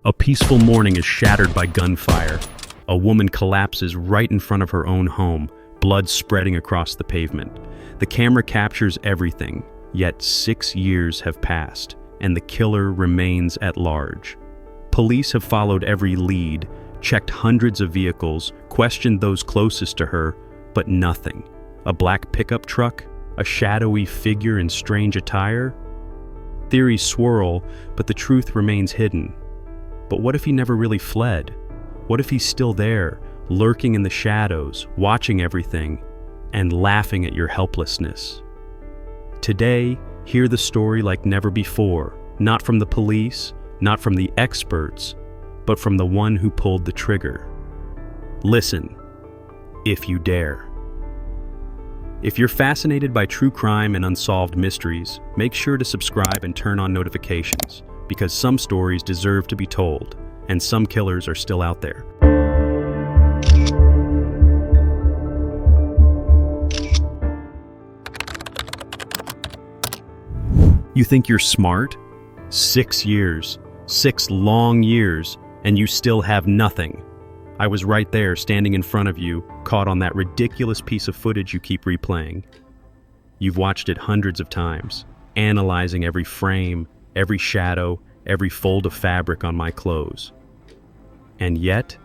A peaceful morning is shattered by gunfire. A woman collapses right in front of her own home, blood spreading across the pavement. The camera captures everything, yet 6 years have passed, and the killer remains at large. Police have followed every lead, checked hundreds of vehicles, questioned those closest to her, but nothing. A black pickup truck? A shadowy figure in strange attire? Theories swirl, but the truth remains hidden. But what if he never really fled? What if he's still there, lurking in the shadows, watching everything, and laughing at your helplessness? Today, hear the story like never before, not from the police, not from the experts, but from the one who pulled the trigger. Listen, if you dare. If you're fascinated by true crime and unsolved mysteries, make sure to subscribe and turn on notifications, because some stories deserve to be told, and some killers are still out there. You think you're smart? 6 years, 6 long years, and you still have nothing. I was right there, standing in front of you, caught on that ridiculous piece of footage you keep replaying. You've watched it hundreds of times, analyzing every frame, every shadow, every fold of fabric on my clothes. And yet,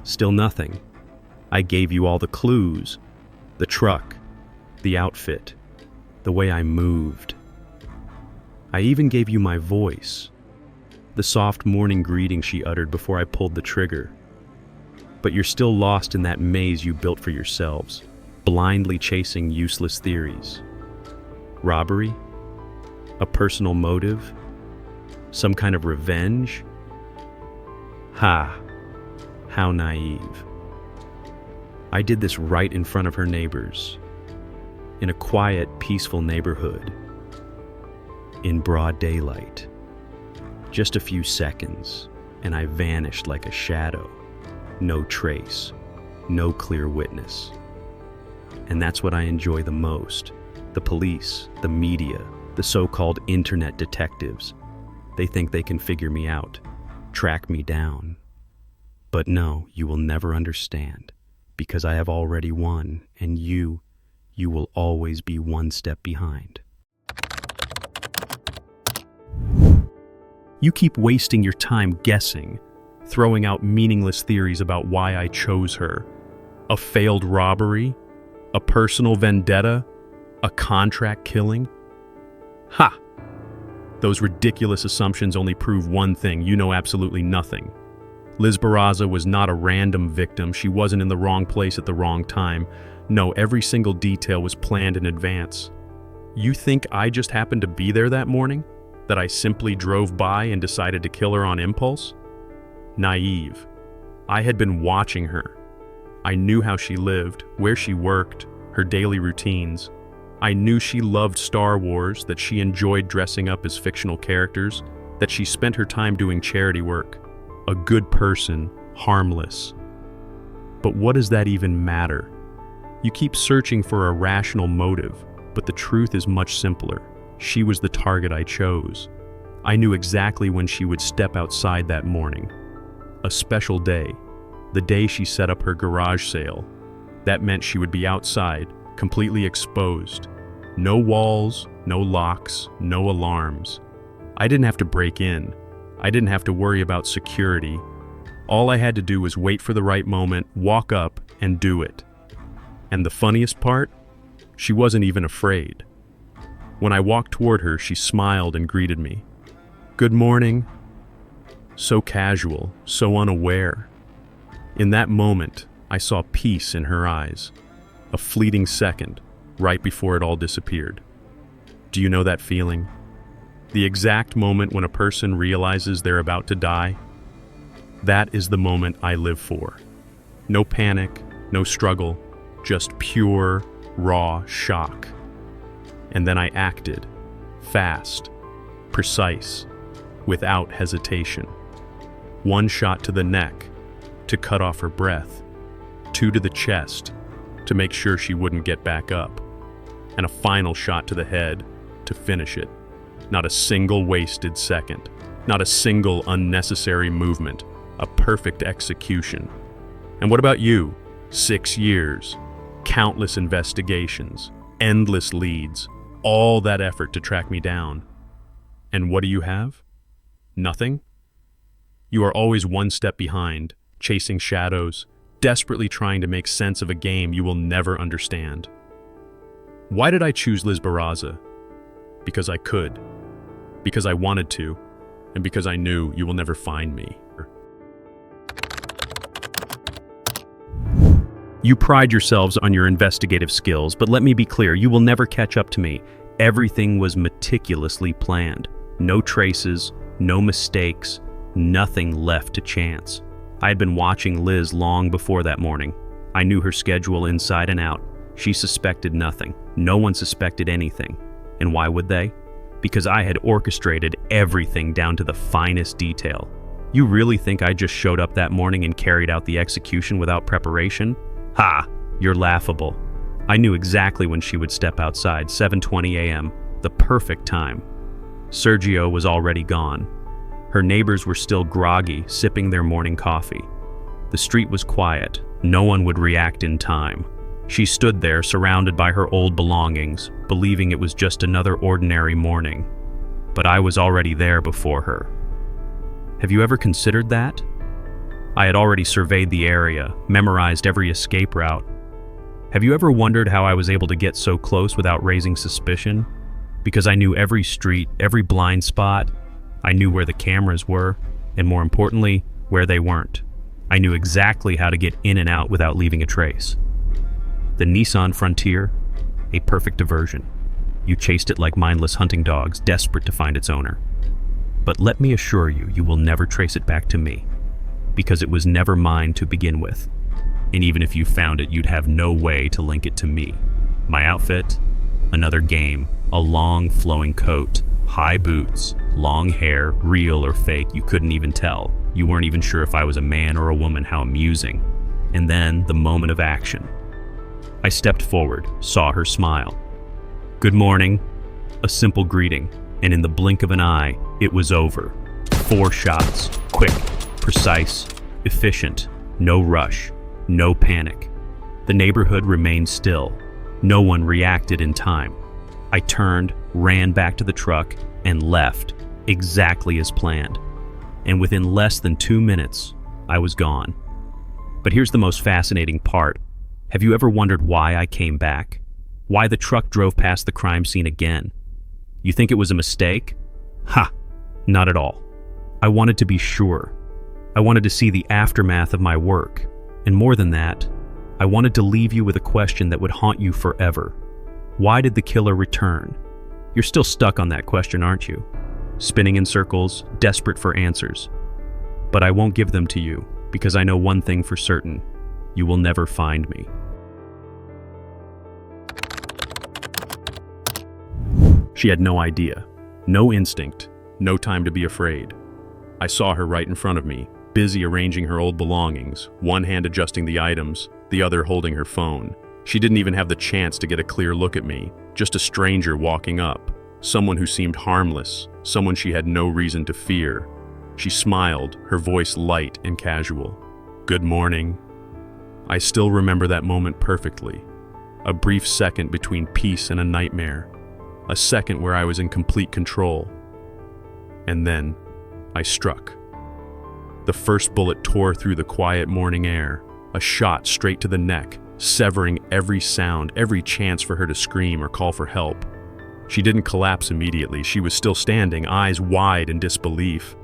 still nothing. I gave you all the clues, the truck, the outfit, the way I moved. I even gave you my voice, the soft morning greeting she uttered before I pulled the trigger. But you're still lost in that maze you built for yourselves, blindly chasing useless theories. Robbery? A personal motive? Some kind of revenge? Ha! How naive. I did this right in front of her neighbors, in a quiet, peaceful neighborhood, in broad daylight. Just a few seconds, and I vanished like a shadow. No trace, no clear witness. And that's what I enjoy the most. The police, the media, the so-called internet detectives. They think they can figure me out, track me down. But no, you will never understand, because I have already won, and you will always be one step behind. You keep wasting your time guessing, throwing out meaningless theories about why I chose her. A failed robbery? A personal vendetta? A contract killing? Ha! Those ridiculous assumptions only prove one thing: you know absolutely nothing. Liz Barraza was not a random victim. She wasn't in the wrong place at the wrong time. No, every single detail was planned in advance. You think I just happened to be there that morning? That I simply drove by and decided to kill her on impulse? Naive. I had been watching her. I knew how she lived, where she worked, her daily routines. I knew she loved Star Wars, that she enjoyed dressing up as fictional characters, that she spent her time doing charity work. A good person, harmless. But what does that even matter? You keep searching for a rational motive, but the truth is much simpler. She was the target I chose. I knew exactly when she would step outside that morning. A special day, the day she set up her garage sale. That meant she would be outside, completely exposed. No walls, no locks, no alarms. I didn't have to break in. I didn't have to worry about security. All I had to do was wait for the right moment, walk up, and do it. And the funniest part? She wasn't even afraid. When I walked toward her, she smiled and greeted me. "Good morning." So casual, so unaware. In that moment, I saw peace in her eyes. A fleeting second, right before it all disappeared. Do you know that feeling? The exact moment when a person realizes they're about to die? That is the moment I live for. No panic, no struggle, just pure, raw shock. And then I acted, fast, precise, without hesitation. 1 shot to the neck, to cut off her breath. 2 to the chest, to make sure she wouldn't get back up. And a final shot to the head, to finish it. Not a single wasted second. Not a single unnecessary movement. A perfect execution. And what about you? 6 years, countless investigations, endless leads, all that effort to track me down. And what do you have? Nothing? You are always one step behind, chasing shadows, desperately trying to make sense of a game you will never understand. Why did I choose Liz Barraza? Because I could, because I wanted to, and because I knew you will never find me. You pride yourselves on your investigative skills, but let me be clear, you will never catch up to me. Everything was meticulously planned. No traces, no mistakes, nothing left to chance. I had been watching Liz long before that morning. I knew her schedule inside and out. She suspected nothing. No one suspected anything. And why would they? Because I had orchestrated everything down to the finest detail. You really think I just showed up that morning and carried out the execution without preparation? Ha! You're laughable. I knew exactly when she would step outside, 7:20 a.m., the perfect time. Sergio was already gone. Her neighbors were still groggy, sipping their morning coffee. The street was quiet. No one would react in time. She stood there, surrounded by her old belongings, believing it was just another ordinary morning. But I was already there before her. Have you ever considered that? I had already surveyed the area, memorized every escape route. Have you ever wondered how I was able to get so close without raising suspicion? Because I knew every street, every blind spot. I knew where the cameras were, and more importantly, where they weren't. I knew exactly how to get in and out without leaving a trace. The Nissan Frontier, a perfect diversion. You chased it like mindless hunting dogs, desperate to find its owner. But let me assure you, you will never trace it back to me, because it was never mine to begin with. And even if you found it, you'd have no way to link it to me. My outfit? Another game. A long, flowing coat, high boots, long hair, real or fake, you couldn't even tell. You weren't even sure if I was a man or a woman, how amusing. And then, the moment of action. I stepped forward, saw her smile. Good morning. A simple greeting, and in the blink of an eye, it was over. 4 shots, quick, precise, efficient, no rush, no panic. The neighborhood remained still. No one reacted in time. I turned, ran back to the truck, and left, exactly as planned. And within less than 2 minutes, I was gone. But here's the most fascinating part. Have you ever wondered why I came back? Why the truck drove past the crime scene again? You think it was a mistake? Ha! Not at all. I wanted to be sure. I wanted to see the aftermath of my work. And more than that, I wanted to leave you with a question that would haunt you forever. Why did the killer return? You're still stuck on that question, aren't you? Spinning in circles, desperate for answers. But I won't give them to you, because I know one thing for certain. You will never find me. She had no idea, no instinct, no time to be afraid. I saw her right in front of me, busy arranging her old belongings, one hand adjusting the items, the other holding her phone. She didn't even have the chance to get a clear look at me, just a stranger walking up, someone who seemed harmless, someone she had no reason to fear. She smiled, her voice light and casual. Good morning. I still remember that moment perfectly. A brief second between peace and a nightmare. A second where I was in complete control. And then, I struck. The first bullet tore through the quiet morning air, a shot straight to the neck, severing every sound, every chance for her to scream or call for help. She didn't collapse immediately. She was still standing, eyes wide in disbelief.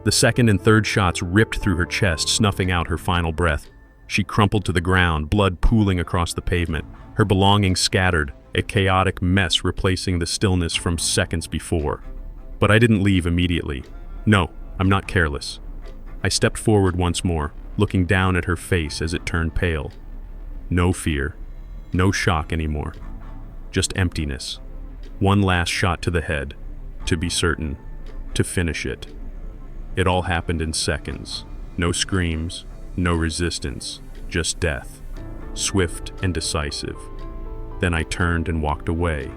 The second and third shots ripped through her chest, snuffing out her final breath. She crumpled to the ground, blood pooling across the pavement, her belongings scattered, a chaotic mess replacing the stillness from seconds before. But I didn't leave immediately. No, I'm not careless. I stepped forward once more, looking down at her face as it turned pale. No fear, no shock anymore, just emptiness. One last shot to the head, to be certain, to finish it. It all happened in seconds. No screams, no resistance, just death, swift and decisive. Then I turned and walked away.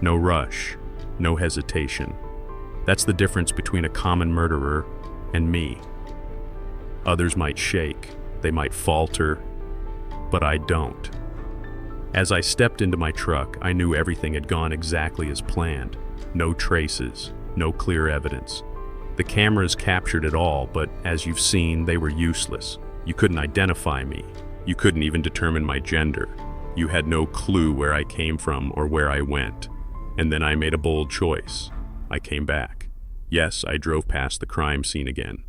No rush, no hesitation. That's the difference between a common murderer and me. Others might shake, they might falter, but I don't. As I stepped into my truck, I knew everything had gone exactly as planned. No traces, no clear evidence. The cameras captured it all, but as you've seen, they were useless. You couldn't identify me. You couldn't even determine my gender. You had no clue where I came from or where I went. And then I made a bold choice. I came back. Yes, I drove past the crime scene again.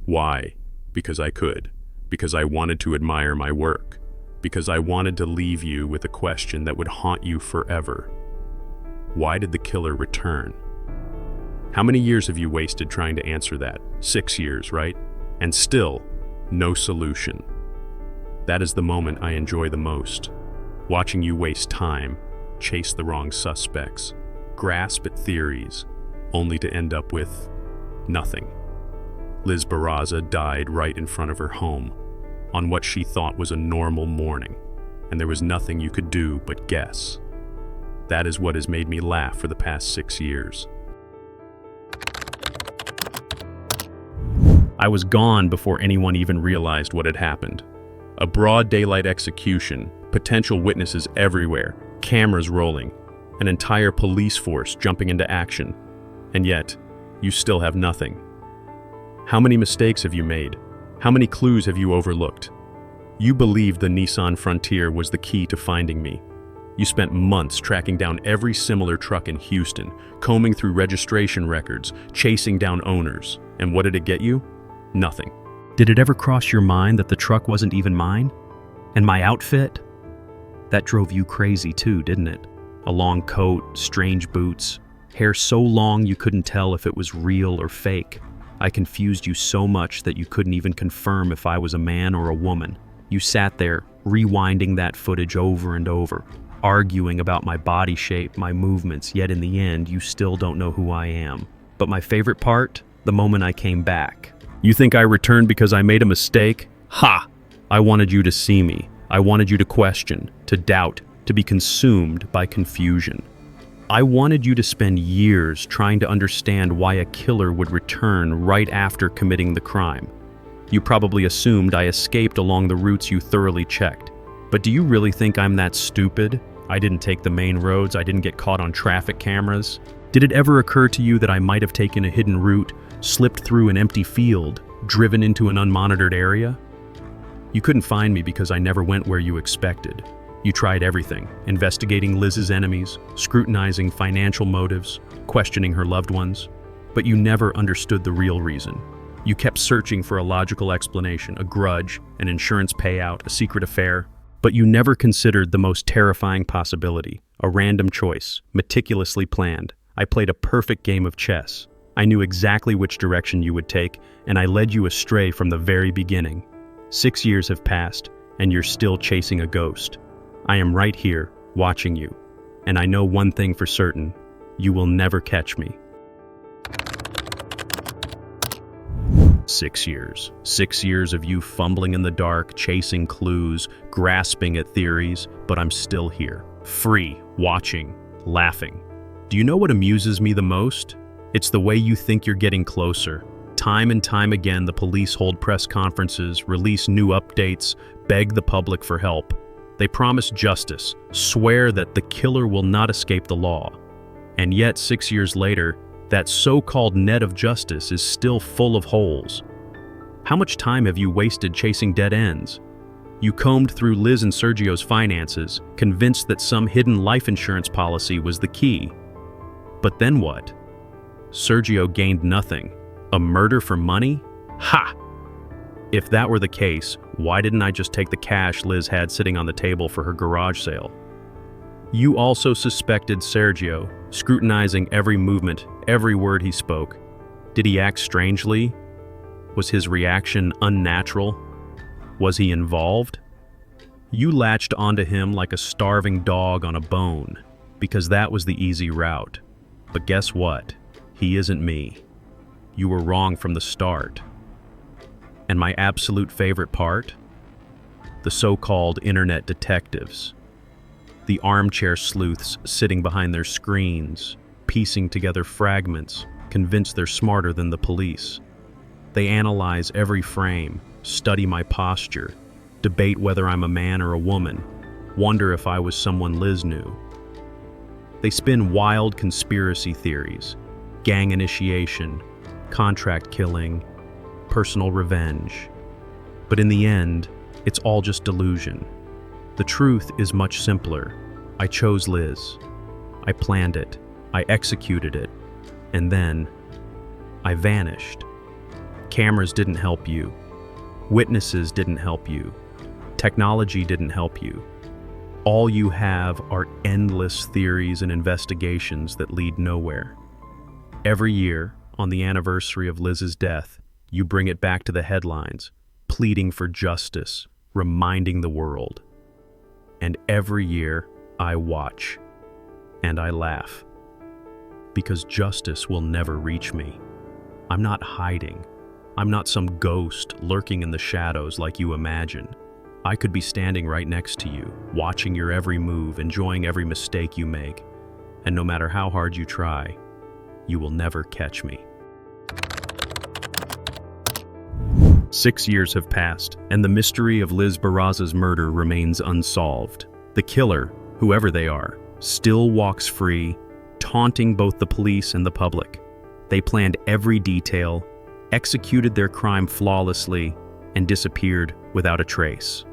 Why? Because I could. Because I wanted to admire my work. Because I wanted to leave you with a question that would haunt you forever. Why did the killer return? How many years have you wasted trying to answer that? 6 years, right? And still, no solution. That is the moment I enjoy the most. Watching you waste time, chase the wrong suspects, grasp at theories, only to end up with nothing. Liz Barraza died right in front of her home, on what she thought was a normal morning, and there was nothing you could do but guess. That is what has made me laugh for the past 6 years. I was gone before anyone even realized what had happened. A broad daylight execution, potential witnesses everywhere, cameras rolling, an entire police force jumping into action. And yet, you still have nothing. How many mistakes have you made? How many clues have you overlooked? You believed the Nissan Frontier was the key to finding me. You spent months tracking down every similar truck in Houston, combing through registration records, chasing down owners. And what did it get you? Nothing. Did it ever cross your mind that the truck wasn't even mine? And my outfit? That drove you crazy too, didn't it? A long coat, strange boots, hair so long you couldn't tell if it was real or fake. I confused you so much that you couldn't even confirm if I was a man or a woman. You sat there, rewinding that footage over and over, arguing about my body shape, my movements, yet in the end, you still don't know who I am. But my favorite part? The moment I came back. You think I returned because I made a mistake? Ha! I wanted you to see me. I wanted you to question, to doubt, to be consumed by confusion. I wanted you to spend years trying to understand why a killer would return right after committing the crime. You probably assumed I escaped along the routes you thoroughly checked. But do you really think I'm that stupid? I didn't take the main roads, I didn't get caught on traffic cameras. Did it ever occur to you that I might have taken a hidden route, slipped through an empty field, driven into an unmonitored area? You couldn't find me because I never went where you expected. You tried everything, investigating Liz's enemies, scrutinizing financial motives, questioning her loved ones, but you never understood the real reason. You kept searching for a logical explanation, a grudge, an insurance payout, a secret affair, but you never considered the most terrifying possibility, a random choice, meticulously planned. I played a perfect game of chess. I knew exactly which direction you would take, and I led you astray from the very beginning. 6 years have passed, and you're still chasing a ghost. I am right here, watching you, and I know one thing for certain: you will never catch me. 6 years. 6 years of you fumbling in the dark, chasing clues, grasping at theories, but I'm still here, free, watching, laughing. Do you know what amuses me the most? It's the way you think you're getting closer. Time and time again, the police hold press conferences, release new updates, beg the public for help. They promise justice, swear that the killer will not escape the law. And yet, 6 years later, that so-called net of justice is still full of holes. How much time have you wasted chasing dead ends? You combed through Liz and Sergio's finances, convinced that some hidden life insurance policy was the key. But then what? Sergio gained nothing. A murder for money? Ha! If that were the case, why didn't I just take the cash Liz had sitting on the table for her garage sale? You also suspected Sergio, scrutinizing every movement, every word he spoke. Did he act strangely? Was his reaction unnatural? Was he involved? You latched onto him like a starving dog on a bone, because that was the easy route. But guess what? He isn't me. You were wrong from the start. And my absolute favorite part? The so-called internet detectives. The armchair sleuths sitting behind their screens, piecing together fragments, convinced they're smarter than the police. They analyze every frame, study my posture, debate whether I'm a man or a woman, wonder if I was someone Liz knew. They spin wild conspiracy theories, gang initiation, contract killing, personal revenge. But in the end, it's all just delusion. The truth is much simpler. I chose Liz. I planned it. I executed it. And then, I vanished. Cameras didn't help you. Witnesses didn't help you. Technology didn't help you. All you have are endless theories and investigations that lead nowhere. Every year, on the anniversary of Liz's death, you bring it back to the headlines, pleading for justice, reminding the world. And every year, I watch, and I laugh. Because justice will never reach me. I'm not hiding. I'm not some ghost lurking in the shadows like you imagine. I could be standing right next to you, watching your every move, enjoying every mistake you make. And no matter how hard you try, you will never catch me. 6 years have passed, and the mystery of Liz Barraza's murder remains unsolved. The killer, whoever they are, still walks free, taunting both the police and the public. They planned every detail, executed their crime flawlessly, and disappeared without a trace.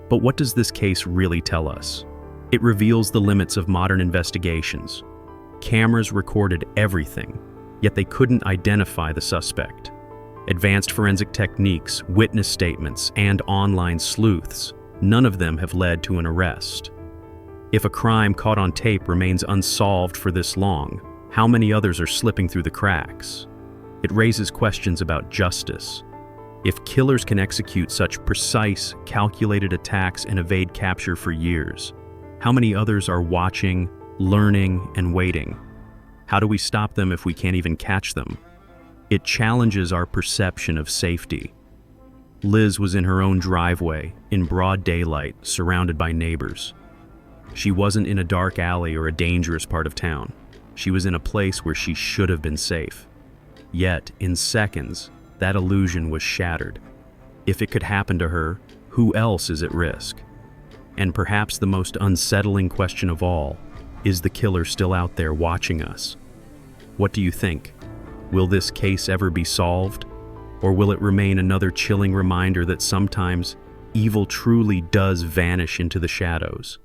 But what does this case really tell us? It reveals the limits of modern investigations. Cameras recorded everything, yet they couldn't identify the suspect. Advanced forensic techniques, witness statements, and online sleuths, none of them have led to an arrest. If a crime caught on tape remains unsolved for this long, how many others are slipping through the cracks? It raises questions about justice. If killers can execute such precise, calculated attacks and evade capture for years, how many others are watching, learning, and waiting? How do we stop them if we can't even catch them? It challenges our perception of safety. Liz was in her own driveway, in broad daylight, surrounded by neighbors. She wasn't in a dark alley or a dangerous part of town. She was in a place where she should have been safe. Yet, in seconds, that illusion was shattered. If it could happen to her, who else is at risk? And perhaps the most unsettling question of all, is the killer still out there watching us? What do you think? Will this case ever be solved? Or will it remain another chilling reminder that sometimes evil truly does vanish into the shadows?